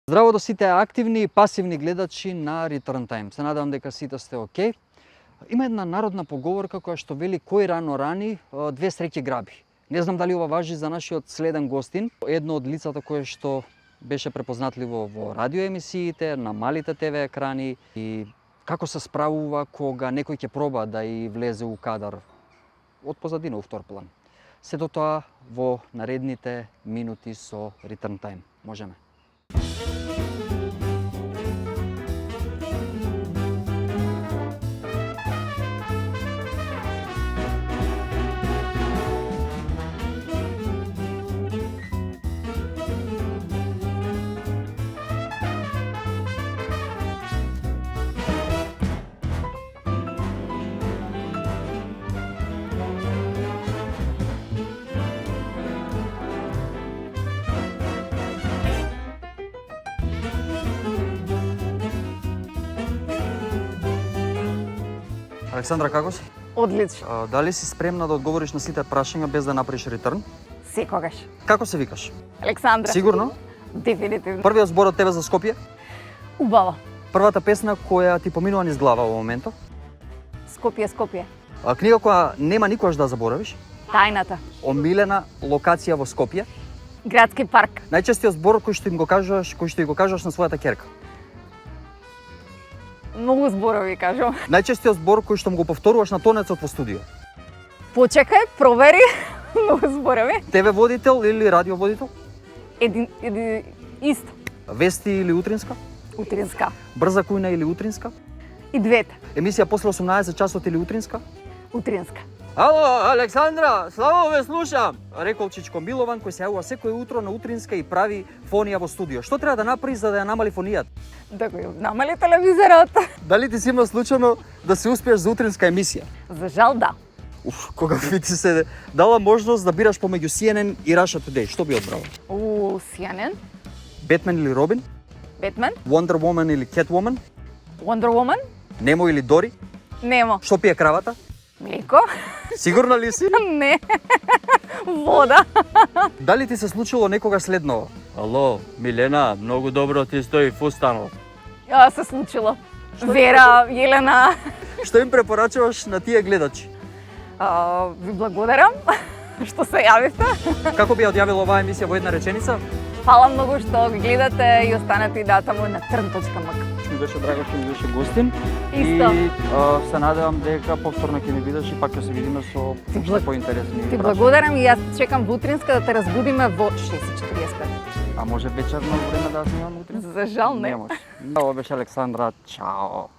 Здраво до сите активни и пасивни гледачи на Return Time. Се надевам дека сите сте окей. Има една народна поговорка која што вели кој рано рани, две среќи граби. Не знам дали ова важи за нашиот следен гостин, едно од лицата кое што беше препознатливо во радиоемисиите, на малите ТВ екрани и како се справува кога некој ќе проба да и влезе у кадар од позадина у втор план. Сето тоа во наредните минути со Return Time. Можеме. Александра, како си? Одлично. Дали си спремна да одговориш на сите прашања без да направиш ретрн? Секогаш. Како се викаш? Александра. Сигурно? Дефинитивно. Првиот збор од тебе за Скопје? Убава. Првата песна која ти поминува низ глава во моментот? Скопје, Скопје. Книга која нема никогаш да заборавиш? Тајната. Омилена локација во Скопје? Градски парк. Најчестиот збор кој што го кажаш на својата ќерка? Многу зборови кажам. Најчестиот збор кој што му го повторуваш на тонецот во студио? Почекај, провери. Многу зборови. ТВ водител или радио водител? Исто. Вести или утринска? Утринска. Брза кујна или утринска? И двете. Емисија после 18 часот или утринска? Утринска. Ало, Александра, славо ве слушам, рекол Чичко Милован, кој се јавува секој утро на утринска и прави фонија во студио. Што треба да направи за да ја намали фонијата? Да го намали телевизорот. Дали ти си има случајно да се успееш за утринска емисија? За жал да. Кога би ти се дала можност да бираш помеѓу CNN и Russia Today, што би одбрала? CNN. Бетмен или Робин? Бетмен. Wonder Woman или Catwoman? Wonder Woman. Немо или Дори? Немо. Што пие кравата? Млеко. Сигурна ли си? Не. Вода. Дали ти се случило некога следново? Ало, Милена, многу добро ти стои фустанот. Се случило. Вера, Елена. Што им препорачуваш на тие гледачи? Ви благодарам што се јавивте. Како би ја одјавила оваа емисија во една реченица? Фала многу што ги гледате и останете и датаму на trn.mk. Ми беше драго што ми беше гостин. Исто. И се надевам дека повторно ќе ми бидеш и пак ќе се видиме со уште поинтересни Ти прашања. благодарам и јас чекам во утринска да те разбудиме во 6:45. А може вечерно време да снимам утрин? За жал не. Не може. Ова беше Александра. Чао.